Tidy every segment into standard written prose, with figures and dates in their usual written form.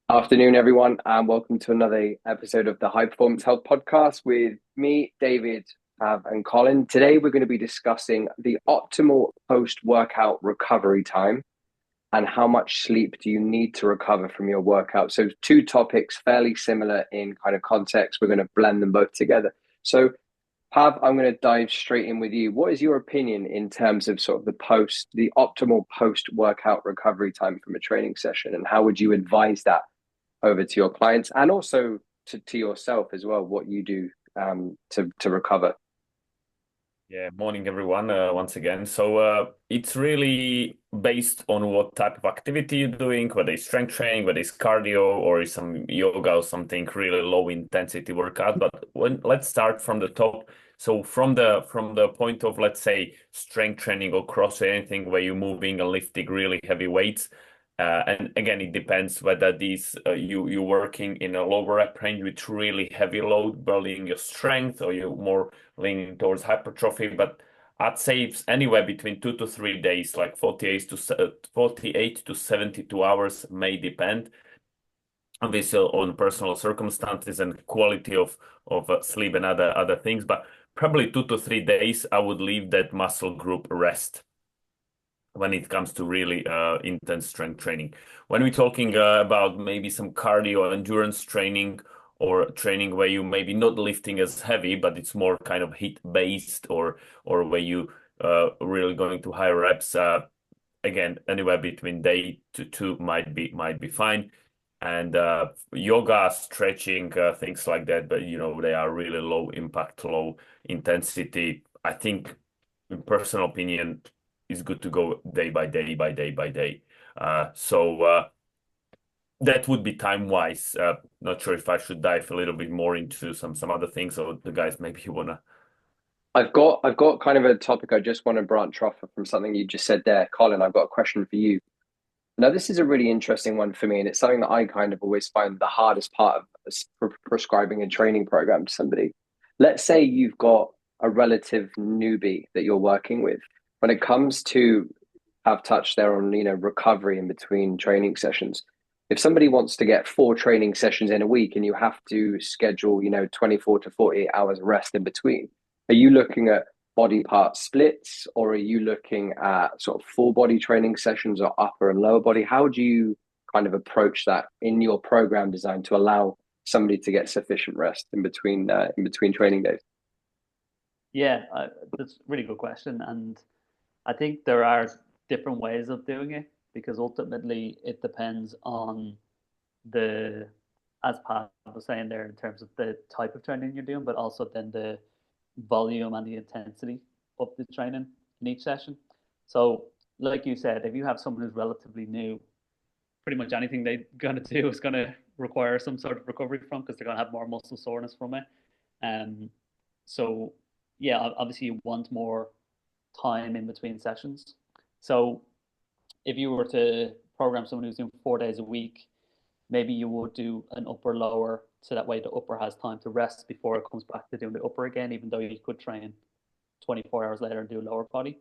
Afternoon, everyone, and welcome to another episode of the High Performance Health Podcast with me, David, and Colin. Today, we're going to be discussing the optimal post workout recovery time and how much sleep do you need to recover from your workout. So, two topics fairly similar in kind of context. We're going to blend them both together. So, Pav, I'm going to dive straight in with you. What is your opinion in terms of sort of the optimal post workout recovery time from a training session, and how would you advise that over to your clients and also to yourself as well, what you do to recover? Yeah, morning everyone, once again. It's really based on what type of activity you're doing, whether it's strength training, whether it's cardio or it's some yoga or something really low intensity workout. But let's start from the top. So from the point of, let's say, strength training or cross anything where you're moving and lifting really heavy weights. And again, it depends whether you're working in a lower rep range with really heavy load, building your strength, or you're more leaning towards hypertrophy. But I'd say it's anywhere between 2 to 3 days, like 48 to 72 hours may depend, obviously, on personal circumstances and quality of sleep and other things. But probably 2 to 3 days, I would leave that muscle group rest when it comes to really intense strength training. When we're talking about maybe some cardio endurance training or training where you maybe not lifting as heavy, but it's more kind of hit based, or where you really going to high reps, again, anywhere between day to two might be fine. And yoga, stretching, things like that, but they are really low impact, low intensity. I think, in personal opinion, it's good to go day by day by day by day. That would be time wise. Not sure if I should dive a little bit more into some other things, or the guys maybe you wanna. I've got kind of a topic I just want to branch off from something you just said there, Colin. I've got a question for you. Now, this is a really interesting one for me, and it's something that I kind of always find the hardest part of prescribing a training program to somebody. Let's say you've got a relative newbie that you're working with. When it comes to have touched there on, recovery in between training sessions. If somebody wants to get 4 training sessions in a week and you have to schedule, 24 to 48 hours rest in between, are you looking at body part splits, or are you looking at sort of full body training sessions or upper and lower body? How do you kind of approach that in your program design to allow somebody to get sufficient rest in between training days? Yeah, that's a really good question. And I think there are different ways of doing it because ultimately it depends on the, as Pat was saying there, in terms of the type of training you're doing, but also then the volume and the intensity of the training in each session. So, like you said, if you have someone who's relatively new, pretty much anything they're going to do is going to require some sort of recovery from because they're going to have more muscle soreness from it. Um, so yeah, obviously you want more time in between sessions. So if you were to program someone who's doing 4 days a week, maybe you would do an upper lower so that way the upper has time to rest before it comes back to doing the upper again, even though you could train 24 hours later and do lower body.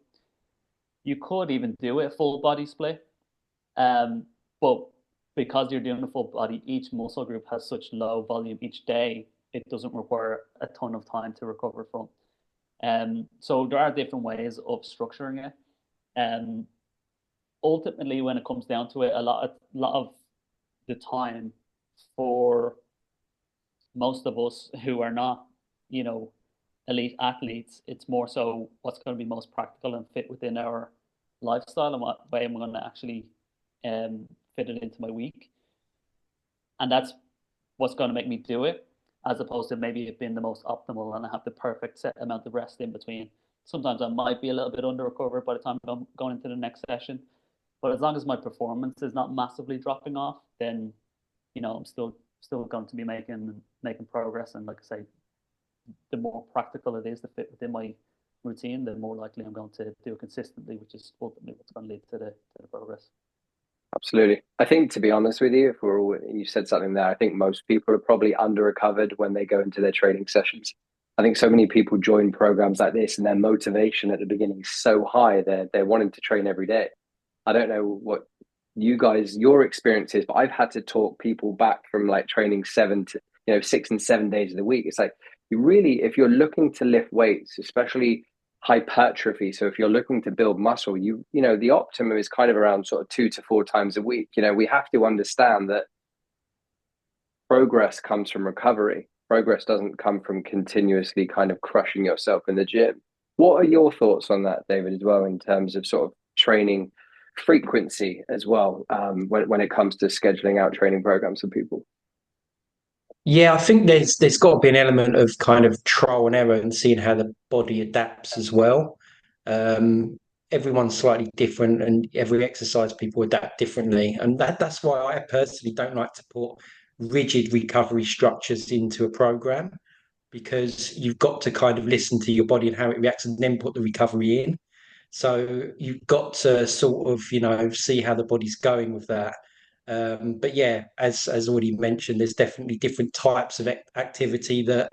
You could even do a full body split, but because you're doing a full body, each muscle group has such low volume each day, it doesn't require a ton of time to recover from. So there are different ways of structuring it. Um, Ultimately, when it comes down to it, a lot of the time for most of us who are not, you know, elite athletes, it's more so what's going to be most practical and fit within our lifestyle and what way I'm going to actually fit it into my week. And that's what's going to make me do it, as opposed to maybe it being the most optimal and I have the perfect set amount of rest in between. Sometimes I might be a little bit under recovered by the time I'm going into the next session, but as long as my performance is not massively dropping off, then I'm still going to be making progress. And like I say, the more practical it is to fit within my routine, the more likely I'm going to do it consistently, which is ultimately what's going to lead to the progress. Absolutely. I think, to be honest with you, if we're all, you said something there, I think most people are probably under recovered when they go into their training sessions. I think so many people join programs like this and their motivation at the beginning is so high, they're wanting to train every day. I don't know you guys, your experiences, but I've had to talk people back from like training 6 and 7 days of the week. It's like you really, if you're looking to lift weights, especially hypertrophy, so if you're looking to build muscle, the optimum is kind of around sort of 2 to 4 times a week. We have to understand that progress comes from recovery. Progress doesn't come from continuously kind of crushing yourself in the gym. What are your thoughts on that, David, as well, in terms of sort of training frequency as well, when it comes to scheduling out training programs for people? Yeah, I think there's got to be an element of kind of trial and error and seeing how the body adapts as well. Everyone's slightly different, and every exercise people adapt differently, and that's why I personally don't like to put rigid recovery structures into a program, because you've got to kind of listen to your body and how it reacts, and then put the recovery in. So you've got to sort of, see how the body's going with that. But yeah, as already mentioned, there's definitely different types of activity that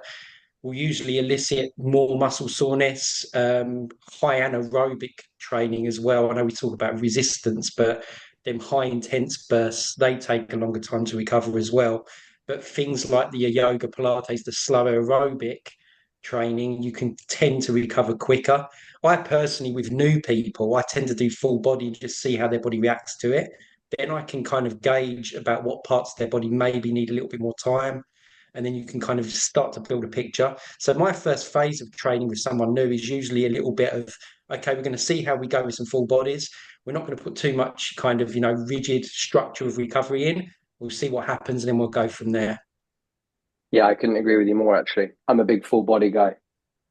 will usually elicit more muscle soreness, high anaerobic training as well. I know we talk about resistance, but them high intense bursts, they take a longer time to recover as well. But things like the yoga, Pilates, the slow aerobic training, you can tend to recover quicker. I personally, with new people, I tend to do full body and just see how their body reacts to it. Then I can kind of gauge about what parts of their body maybe need a little bit more time. And then you can kind of start to build a picture. So my first phase of training with someone new is usually a little bit of, okay, we're going to see how we go with some full bodies. We're not going to put too much kind of, rigid structure of recovery in. We'll see what happens and then we'll go from there. Yeah, I couldn't agree with you more, actually. I'm a big full body guy.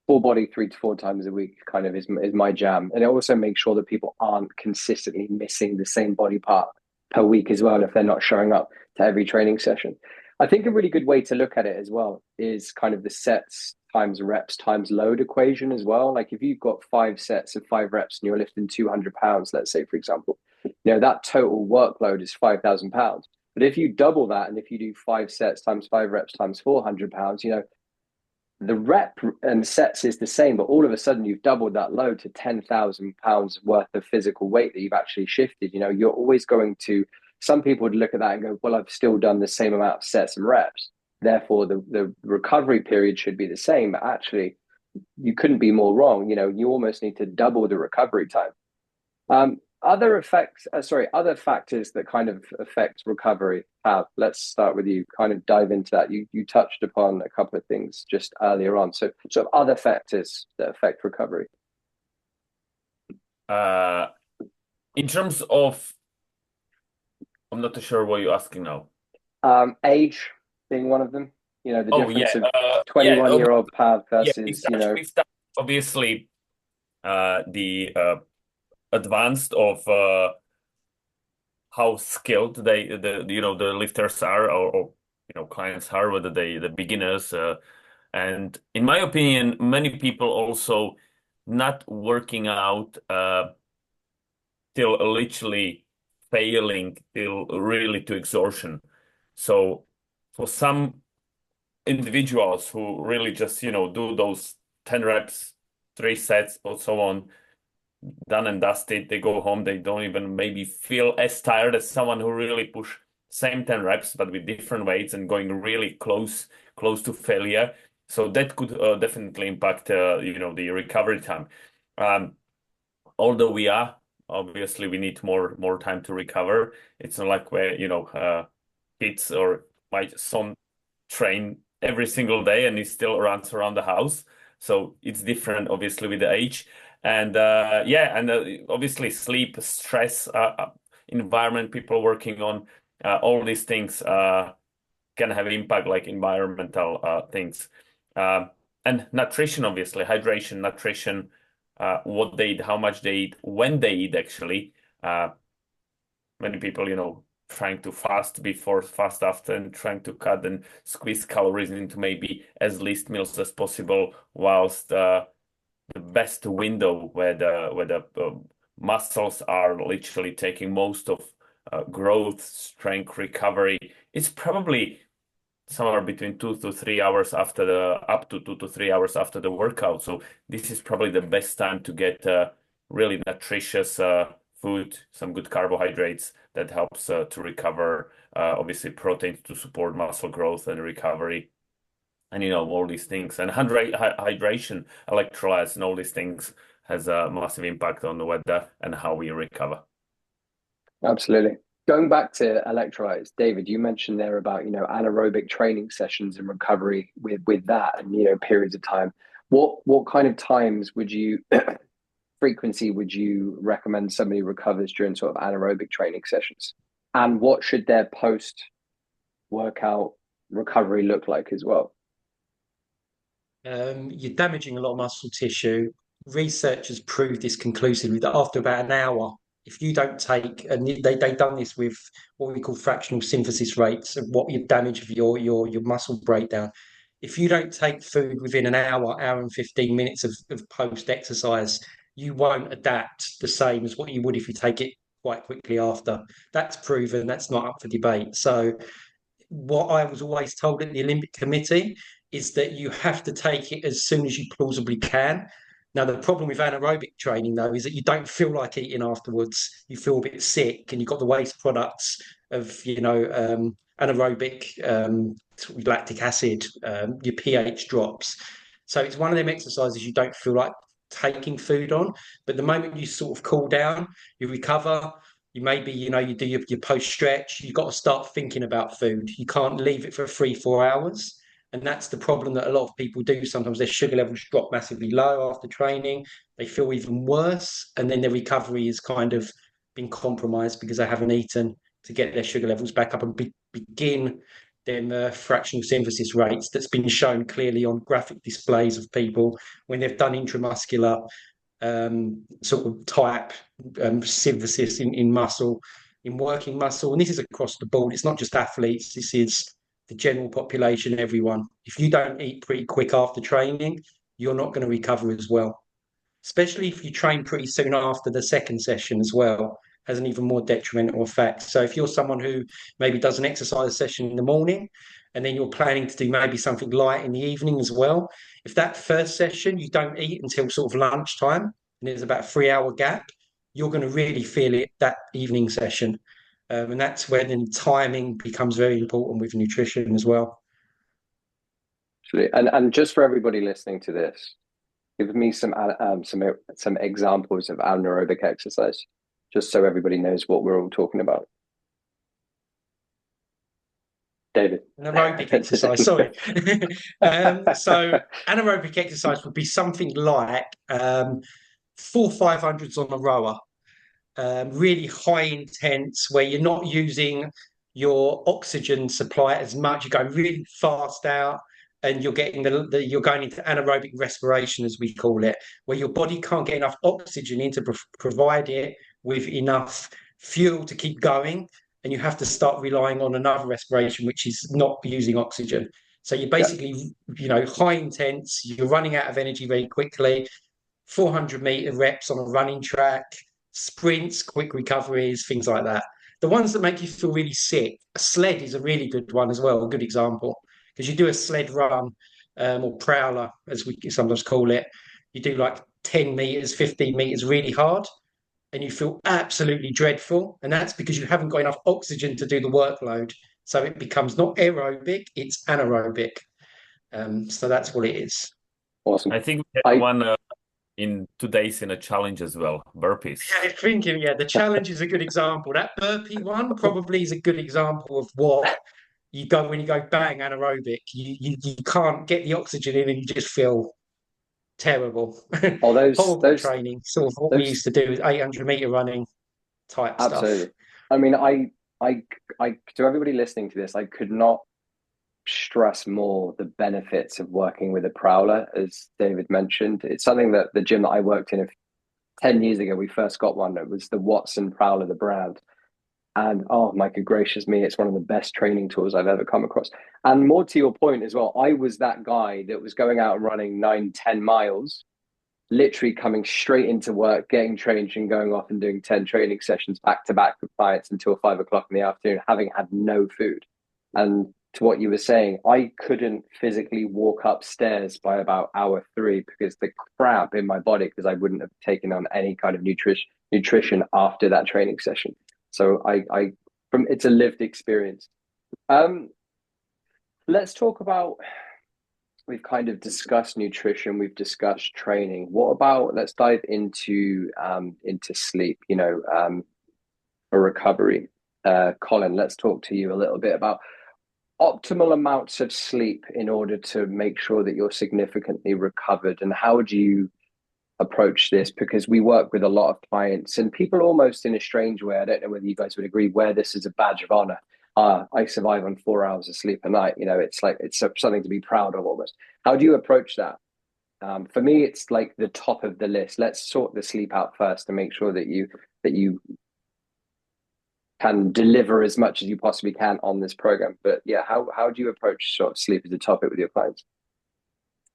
Full body 3 to 4 times a week kind of is my jam. And it also makes sure that people aren't consistently missing the same body part per week as well if they're not showing up to every training session. I think a really good way to look at it as well is kind of the sets times reps times load equation as well. Like if you've got 5 sets of 5 reps and you're lifting 200 pounds, let's say, for example, that total workload is 5,000 pounds. But if you double that, and if you do 5 sets times 5 reps times 400 pounds, the rep and sets is the same, but all of a sudden you've doubled that load to 10,000 pounds worth of physical weight that you've actually shifted. You're always going to, some people would look at that and go, well, I've still done the same amount of sets and reps. Therefore, the recovery period should be the same. But actually, you couldn't be more wrong. You almost need to double the recovery time. Other factors that kind of affect recovery. Let's start with you. Kind of dive into that. You touched upon a couple of things just earlier on. So, other factors that affect recovery. In terms of, I'm not too sure what you're asking now. Age being one of them. The difference of 21-year-old Pav versus obviously the advanced of how skilled the lifters are, or clients are, whether the beginners, and in my opinion, many people also not working out till literally failing till really to exhaustion. So for some individuals who really just do those 10 reps, 3 sets or so on, done and dusted, they go home, they don't even maybe feel as tired as someone who really push same 10 reps but with different weights and going really close to failure. So that could definitely impact the recovery time. Although obviously we need more time to recover. It's not like where kids or my son train every single day and he still runs around the house. So it's different obviously with the age. And obviously sleep, stress, environment people working on, all these things can have impact, like environmental things. And nutrition, obviously, hydration, nutrition, what they eat, how much they eat, when they eat, actually. Many people, trying to fast before, fast after, and trying to cut and squeeze calories into maybe as least meals as possible, whilst the best window where the muscles are literally taking most of growth, strength, recovery, it's probably somewhere between 2 to 3 hours up to 2 to 3 hours after the workout. So this is probably the best time to get really nutritious food, some good carbohydrates that helps to recover. Obviously, proteins to support muscle growth and recovery, and all these things. And hydration, electrolytes, and all these things has a massive impact on whether and how we recover. Absolutely. Going back to electrolytes, David, you mentioned there about, anaerobic training sessions and recovery with that and, periods of time. What kind of times would you frequency would you recommend somebody recovers during sort of anaerobic training sessions? And what should their post workout recovery look like as well? You're damaging a lot of muscle tissue. Research has proved this conclusively that after about an hour, if you don't take, and they've done this with what we call fractional synthesis rates of what your damage of your muscle breakdown. If you don't take food within an hour and 15 minutes of post exercise, you won't adapt the same as what you would if you take it quite quickly after. That's proven, that's not up for debate. So what I was always told at the Olympic Committee is that you have to take it as soon as you plausibly can. Now, the problem with anaerobic training, though, is that you don't feel like eating afterwards. You feel a bit sick, and you've got the waste products of, anaerobic lactic acid. Your pH drops. So it's one of them exercises you don't feel like taking food on. But the moment you sort of cool down, you recover, you maybe, you do your post stretch, you've got to start thinking about food. You can't leave it for 3 4 hours. And that's the problem that a lot of people do. Sometimes their sugar levels drop massively low after training. They feel even worse. And then their recovery is kind of been compromised because they haven't eaten to get their sugar levels back up and begin them fractional synthesis rates that's been shown clearly on graphic displays of people when they've done intramuscular sort of type synthesis in muscle, in working muscle. And this is across the board. It's not just athletes. This is the general population, everyone. If you don't eat pretty quick after training, you're not going to recover as well. Especially if you train pretty soon after the second session as well, has an even more detrimental effect. So if you're someone who maybe does an exercise session in the morning and then you're planning to do maybe something light in the evening as well, if that first session you don't eat until sort of lunchtime and there's about a 3 hour gap, you're going to really feel it that evening session. And that's when then timing becomes very important with nutrition as well. And just for everybody listening to this, give me some examples of anaerobic exercise, just so everybody knows what we're all talking about. David. Anaerobic exercise, sorry. So anaerobic exercise would be something like 400-500s on a rower, really high intense, where you're not using your oxygen supply as much. You're going really fast out, and you're getting you're going into anaerobic respiration, as we call it, where your body can't get enough oxygen in to provide it with enough fuel to keep going, and you have to start relying on another respiration, which is not using oxygen. So you're basically, high intense. You're running out of energy very quickly. 400-meter reps on a running track, sprints, quick recoveries, things like that. The ones that make you feel really sick, a sled is a really good one as well, a good example, because you do a sled run or prowler, as we sometimes call it. You do like 10 meters, 15 meters really hard, and you feel absolutely dreadful. And that's because you haven't got enough oxygen to do the workload. So it becomes not aerobic, it's anaerobic. So that's what it is. Awesome. I think we have one in 2 days in a challenge as well, burpees. Yeah, thinking, the challenge is a good example. That burpee one probably is a good example of what you go when you go bang anaerobic. You can't get the oxygen in and you just feel terrible. Oh, Horrible training, sort of what we used to do with 800-meter running type absolutely. stuff. I mean, I to everybody listening to this, I could not stress more the benefits of working with a prowler, as David mentioned. It's something that the gym that I worked in 10 years ago, we first got one. It was the Watson Prowler, the brand. And oh my good gracious me, it's one of the best training tools I've ever come across. And more to your point as well, I was that guy that was going out and running 9-10 miles, literally coming straight into work, getting changed and going off and doing 10 training sessions back to back with clients until 5 o'clock in the afternoon, having had no food. And to what you were saying, I couldn't physically walk upstairs by about hour 3 because the crap in my body, because I wouldn't have taken on any kind of nutrition after that training session. So I from it's a lived experience. Um, let's talk about we've kind of discussed nutrition, we've discussed training. What about let's dive into sleep, for recovery. Colin, let's talk to you a little bit about optimal amounts of sleep in order to make sure that you're significantly recovered, and how do you approach this? Because we work with a lot of clients and people almost in a strange way. I don't know whether you guys would agree, where this is a badge of honor. I survive on 4 hours of sleep a night. It's like it's something to be proud of almost. How do you approach that? For me, it's like the top of the list. Let's sort the sleep out first to make sure that you can deliver as much as you possibly can on this program. But yeah, how do you approach sort of sleep as a topic with your clients?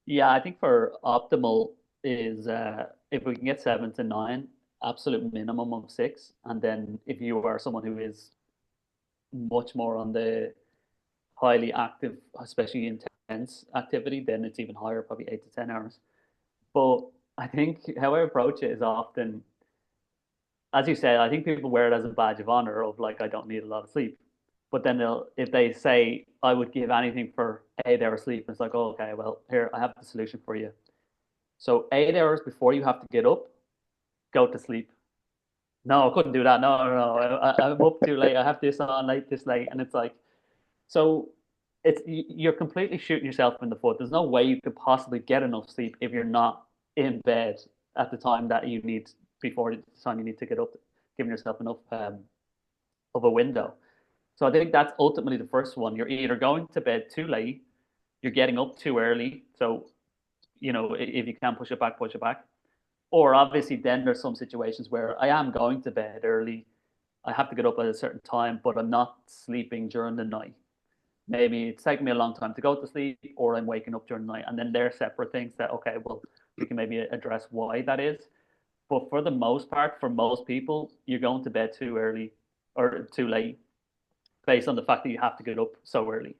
Yeah, I think for optimal is if we can get 7 to 9, absolute minimum of 6. And then if you are someone who is much more on the highly active, especially intense activity, then it's even higher, probably 8 to 10 hours. But I think how I approach it is often, as you said, I think people wear it as a badge of honor of like, I don't need a lot of sleep. But then if they say, I would give anything for 8 hours sleep, it's like, oh, okay, well, here, I have the solution for you. So 8 hours before you have to get up, go to sleep. No, I couldn't do that. No, no, no. I'm up too late. I have this on late, this late. And it's like, so you're completely shooting yourself in the foot. There's no way you could possibly get enough sleep if you're not in bed at the time that you need, before the time you need to get up, giving yourself enough of a window. So I think that's ultimately the first one. You're either going to bed too late, you're getting up too early. So, if you can push it back, push it back. Or obviously, then there's some situations where I am going to bed early. I have to get up at a certain time, but I'm not sleeping during the night. Maybe it's taking me a long time to go to sleep, or I'm waking up during the night. And then they're separate things that, okay, well, we can maybe address why that is. But for the most part, for most people, you're going to bed too early or too late based on the fact that you have to get up so early.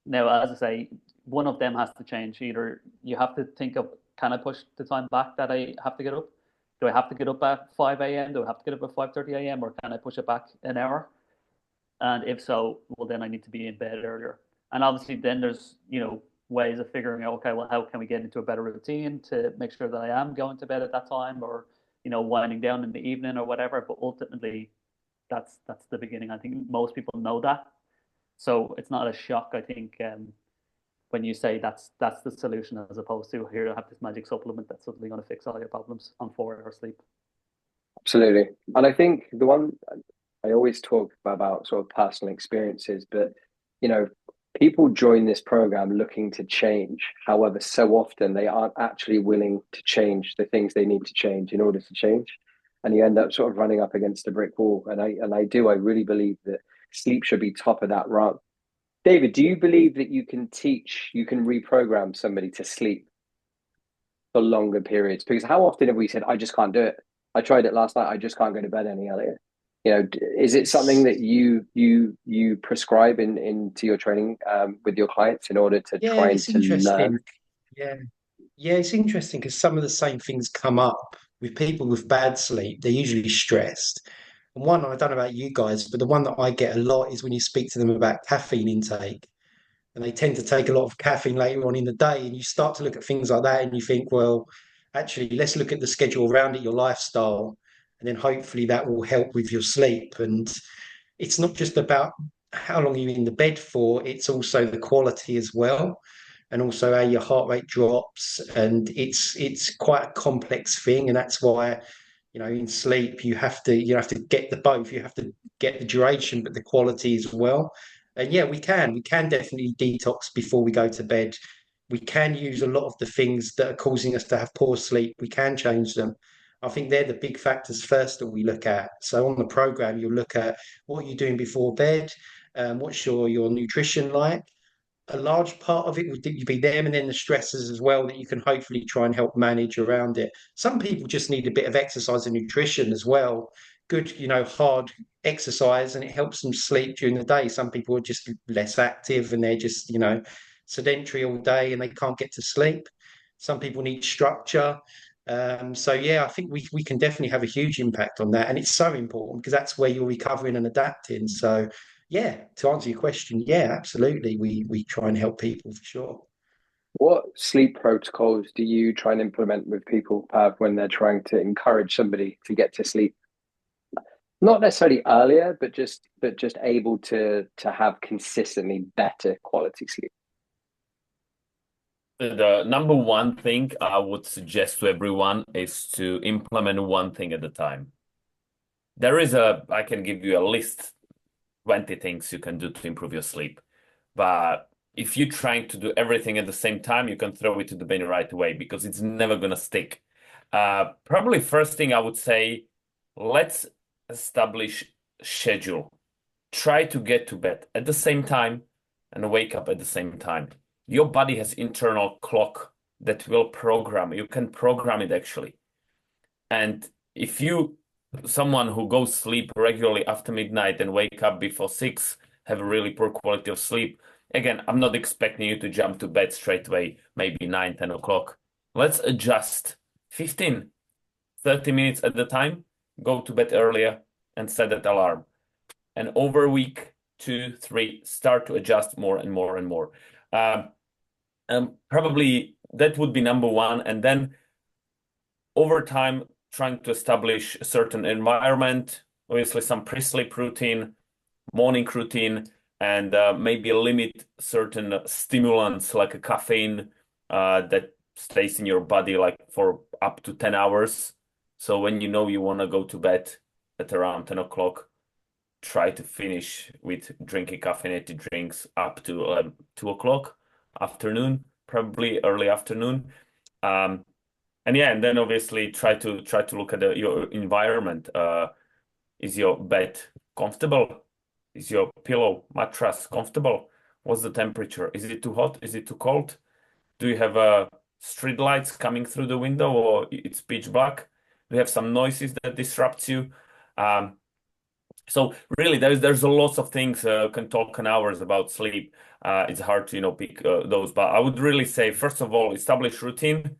Now, as I say, one of them has to change. Either you have to think of, can I push the time back that I have to get up? Do I have to get up at 5 a.m.? Do I have to get up at 5:30 a.m.? Or can I push it back an hour? And if so, well, then I need to be in bed earlier. And obviously, then there's ways of figuring out, okay, well, how can we get into a better routine to make sure that I am going to bed at that time, or winding down in the evening or whatever. But ultimately, that's the beginning. I think most people know that, so it's not a shock. I think when you say that's the solution, as opposed to, here, I have this magic supplement that's suddenly going to fix all your problems on 4 hours sleep. Absolutely. And I think the one I always talk about sort of personal experiences, but people join this program looking to change. However, so often they aren't actually willing to change the things they need to change in order to change. And you end up sort of running up against a brick wall. I really believe that sleep should be top of that rung. David, do you believe that you can reprogram somebody to sleep for longer periods? Because how often have we said, I just can't do it? I tried it last night. I just can't go to bed any earlier. Is it something that you prescribe into your training with your clients in order to Yeah, try and it's to learn? interesting. Yeah, yeah, it's interesting because some of the same things come up with people with bad sleep. They're usually stressed. And one, I don't know about you guys, but the one that I get a lot is when you speak to them about caffeine intake. And they tend to take a lot of caffeine later on in the day. And you start to look at things like that and you think, well, actually, let's look at the schedule around it, your lifestyle, and then hopefully that will help with your sleep. And it's not just about how long you're in the bed for, it's also the quality as well. And also how your heart rate drops. And it's quite a complex thing. And that's why, in sleep you have to get the both. You have to get the duration, but the quality as well. And yeah, we can definitely detox before we go to bed. We can use a lot of the things that are causing us to have poor sleep. We can change them. I think they're the big factors first that we look at. So on the program, you'll look at what you're doing before bed, what's your nutrition like. A large part of it would be them, and then the stresses as well that you can hopefully try and help manage around it. Some people just need a bit of exercise and nutrition as well. Good, hard exercise, and it helps them sleep during the day. Some people are just less active and they're just, sedentary all day and they can't get to sleep. Some people need structure. So yeah, I think we can definitely have a huge impact on that, and it's so important because that's where you're recovering and adapting. So yeah, to answer your question, yeah, absolutely, we try and help people for sure. What sleep protocols do you try and implement with people, Pav, when they're trying to encourage somebody to get to sleep? Not necessarily earlier, but just able to have consistently better quality sleep. The number one thing I would suggest to everyone is to implement one thing at a time. I can give you a list, 20 things you can do to improve your sleep. But if you're trying to do everything at the same time, you can throw it to the bin right away because it's never going to stick. Probably first thing I would say, let's establish schedule. Try to get to bed at the same time and wake up at the same time. Your body has internal clock that will program. You can program it actually. And if someone who goes sleep regularly after midnight and wake up before 6, have a really poor quality of sleep. Again, I'm not expecting you to jump to bed straight away, maybe 9, 10 o'clock. Let's adjust 15, 30 minutes at the time, go to bed earlier and set that alarm. And over week 2, 3, start to adjust more and more and more. Probably that would be number one. And then over time, trying to establish a certain environment, obviously some pre-sleep routine, morning routine, and maybe limit certain stimulants like a caffeine that stays in your body like for up to 10 hours. So when you know you want to go to bed at around 10 o'clock, try to finish with drinking caffeinated drinks up to 2 o'clock afternoon, probably early afternoon. And yeah, and then obviously try to look at your environment. Is your bed comfortable? Is your pillow mattress comfortable? What's the temperature? Is it too hot? Is it too cold? Do you have street lights coming through the window, or it's pitch black? Do you have some noises that disrupts you? So really, there's a lots of things. Can talk an hours about sleep. It's hard to pick those, but I would really say first of all, establish routine.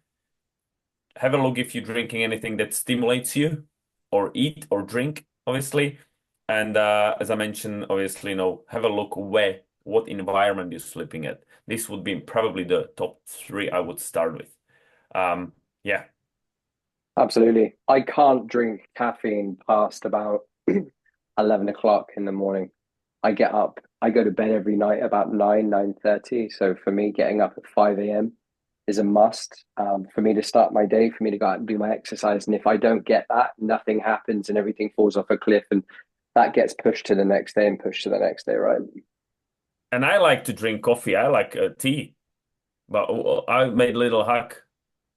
Have a look if you're drinking anything that stimulates you, or eat or drink, obviously. And as I mentioned, obviously, have a look what environment you're sleeping at. This would be probably the top three I would start with. Yeah. Absolutely. I can't drink caffeine past about 11 o'clock in the morning. I get up, I go to bed every night about 9:30. So for me, getting up at 5 a.m. is a must for me to start my day, for me to go out and do my exercise. And if I don't get that, nothing happens and everything falls off a cliff. And that gets pushed to the next day and pushed to the next day, right? And I like to drink coffee. I like tea, but I made a little hack.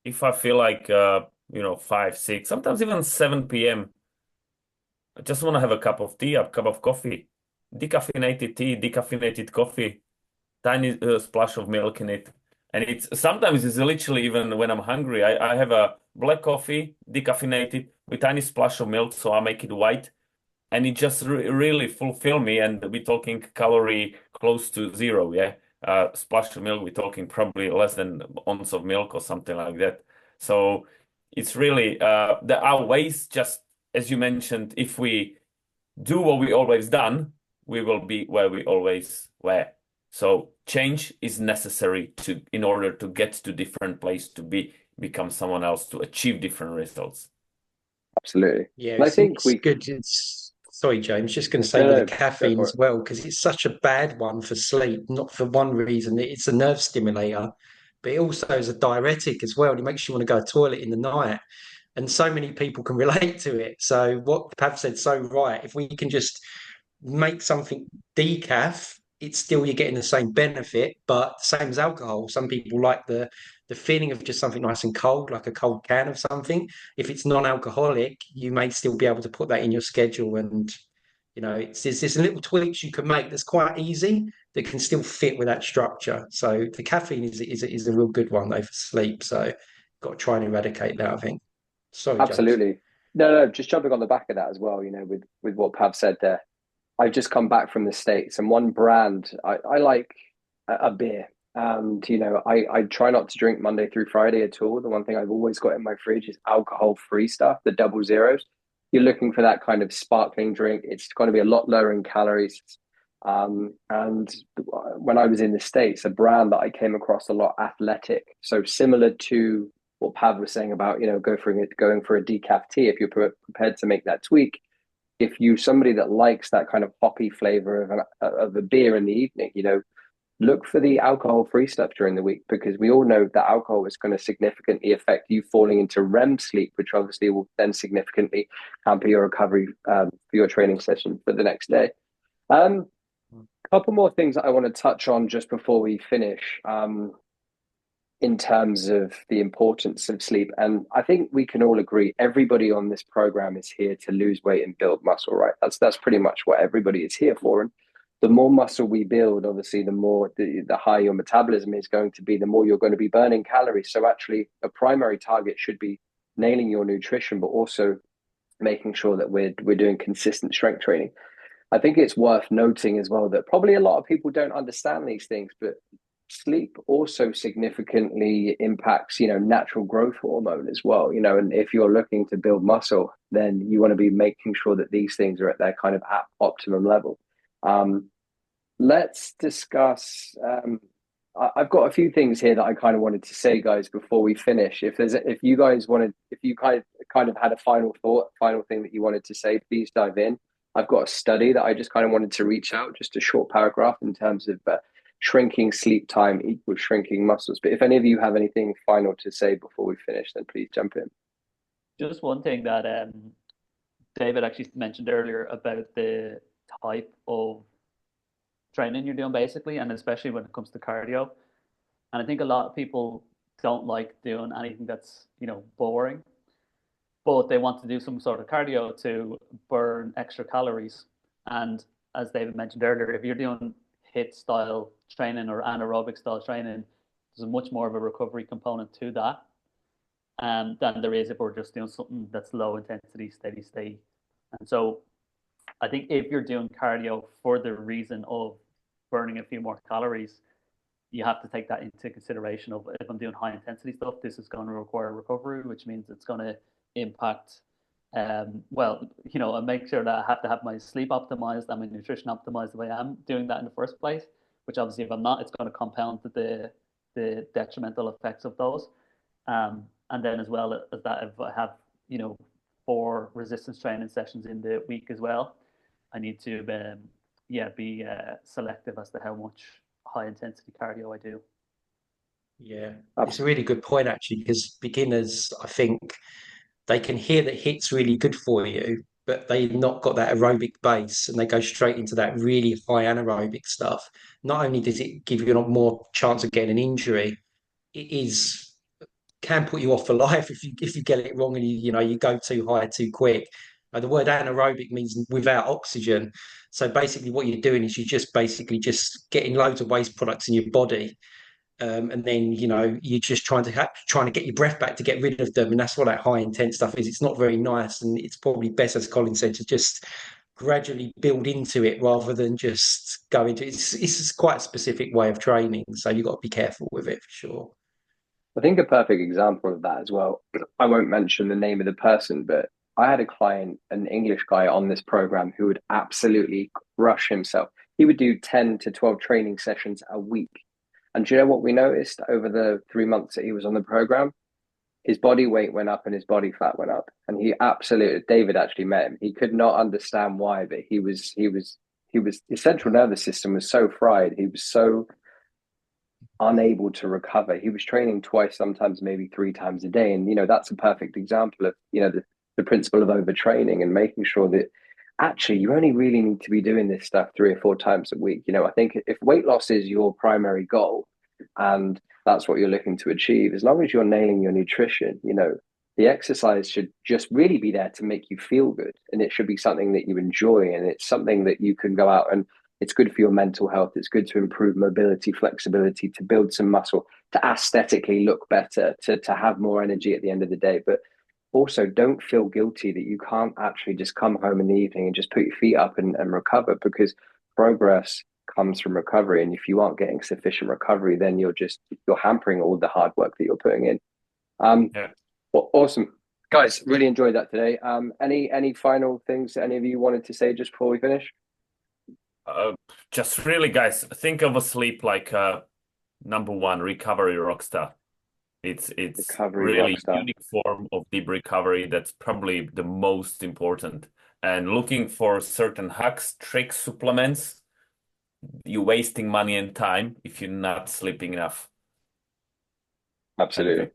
If I feel like 5, 6, sometimes even 7 p.m. I just want to have a cup of tea, a cup of coffee, decaffeinated tea, decaffeinated coffee, tiny splash of milk in it. And sometimes it's literally even when I'm hungry, I have a black coffee, decaffeinated with tiny splash of milk, so I make it white. And it just really fulfill me. And we're talking calorie close to zero, yeah. Splash of milk, we're talking probably less than ounce of milk or something like that. So it's really there are ways, just as you mentioned, if we do what we always done, we will be where we always were. So change is necessary in order to get to different place, to become someone else, to achieve different results. Absolutely. Yeah, And I think it's we, good. It's sorry, James. Just going to say no, with the no, go caffeine for as it. well, because it's such a bad one for sleep. Not for one reason, it's a nerve stimulator, but it also is a diuretic as well. It makes you want to go to the toilet in the night, and so many people can relate to it. So what Pav said so right. If we can just make something decaf, it's still you're getting the same benefit, but same as alcohol. Some people like the feeling of just something nice and cold, like a cold can of something. If it's non-alcoholic, you may still be able to put that in your schedule. And it's there's little tweaks you can make that's quite easy that can still fit with that structure. So the caffeine is a real good one though for sleep. So got to try and eradicate that, I think. Sorry, James. Absolutely. No, no, just jumping on the back of that as well, with what Pav said there. I've just come back from the States and one brand I like a beer. And I try not to drink Monday through Friday at all. The one thing I've always got in my fridge is alcohol-free stuff, the double zeros. You're looking for that kind of sparkling drink. It's going to be a lot lower in calories. And when I was in the States, a brand that I came across a lot, Athletic. So similar to what Pav was saying about, going for a decaf tea, if you're prepared to make that tweak. If you somebody that likes that kind of hoppy flavor of a beer in the evening, look for the alcohol-free stuff during the week, because we all know that alcohol is going to significantly affect you falling into REM sleep, which obviously will then significantly hamper your recovery for your training session for the next day. Couple more things that I want to touch on just before we finish, in terms of the importance of sleep. And I think we can all agree everybody on this program is here to lose weight and build muscle, right? That's pretty much what everybody is here for. And the more muscle we build, obviously, the higher your metabolism is going to be, the more you're going to be burning calories. So actually, a primary target should be nailing your nutrition, but also making sure that we're doing consistent strength training. I think it's worth noting as well that probably a lot of people don't understand these things, but sleep also significantly impacts, natural growth hormone as well. And if you're looking to build muscle, then you want to be making sure that these things are at their kind of optimum level. Let's discuss. I've got a few things here that I kind of wanted to say, guys, before we finish. If you guys wanted, if you kind of had a final thought, final thing that you wanted to say, please dive in. I've got a study that I just kind of wanted to reach out, just a short paragraph in terms of shrinking sleep time equals shrinking muscles. But if any of you have anything final to say before we finish, then please jump in. Just one thing that David actually mentioned earlier about the type of training you're doing, basically, and especially when it comes to cardio. And I think a lot of people don't like doing anything that's, boring, but they want to do some sort of cardio to burn extra calories. And as David mentioned earlier, if you're doing HIIT style training or anaerobic style training, there's much more of a recovery component to that than there is if we're just doing something that's low intensity, steady state. And so I think if you're doing cardio for the reason of burning a few more calories, you have to take that into consideration of, if I'm doing high intensity stuff, this is going to require recovery, which means it's going to impact, I make sure that I have to have my sleep optimized and my nutrition optimized if I am doing that in the first place, which obviously if I'm not, it's going to compound the detrimental effects of those. And then as well as that, if I have, 4 resistance training sessions in the week as well, I need to be selective as to how much high intensity cardio I do. Yeah, it's a really good point, actually, because beginners, I think, they can hear that HIIT's really good for you, but they've not got that aerobic base, and they go straight into that really high anaerobic stuff. Not only does it give you a more chance of getting an injury, it can put you off for life if you get it wrong and you go too high too quick. The word anaerobic means without oxygen. So basically, what you're doing is you're just basically just getting loads of waste products in your body, and then you're just trying to get your breath back to get rid of them, and that's what that high intense stuff is. It's not very nice, and it's probably best, as Colin said, to just gradually build into it rather than just go into it. It's quite a specific way of training, so you've got to be careful with it for sure. I think a perfect example of that as well, I won't mention the name of the person, but I had a client, an English guy on this program, who would absolutely crush himself. He would do 10 to 12 training sessions a week. And do you know what we noticed over the 3 months that he was on the program? His body weight went up and his body fat went up. And David actually met him. He could not understand why, but his central nervous system was so fried. He was so unable to recover. He was training twice, sometimes maybe 3 times a day. And, that's a perfect example of, the principle of overtraining and making sure that actually you only really need to be doing this stuff 3 or 4 times a week. I think if weight loss is your primary goal and that's what you're looking to achieve, as long as you're nailing your nutrition, the exercise should just really be there to make you feel good. And it should be something that you enjoy. And it's something that you can go out and it's good for your mental health. It's good to improve mobility, flexibility, to build some muscle, to aesthetically look better, to have more energy at the end of the day. But also don't feel guilty that you can't actually just come home in the evening and just put your feet up and recover, because progress comes from recovery. And if you aren't getting sufficient recovery, then you're hampering all the hard work that you're putting in. Yeah. Well, awesome. Guys, really enjoyed that today. Any final things that any of you wanted to say just before we finish? Just really, guys, think of a sleep like number one recovery rockstar. It's Recovery really rockstar. unique form of deep recovery that's probably the most important. And looking for certain hacks, tricks, supplements, you're wasting money and time if you're not sleeping enough. Absolutely.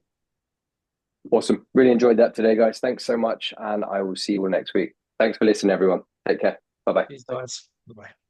Awesome. Really enjoyed that today, guys. Thanks so much. And I will see you all next week. Thanks for listening, everyone. Take care. Bye-bye. Cheers, guys. Bye-bye.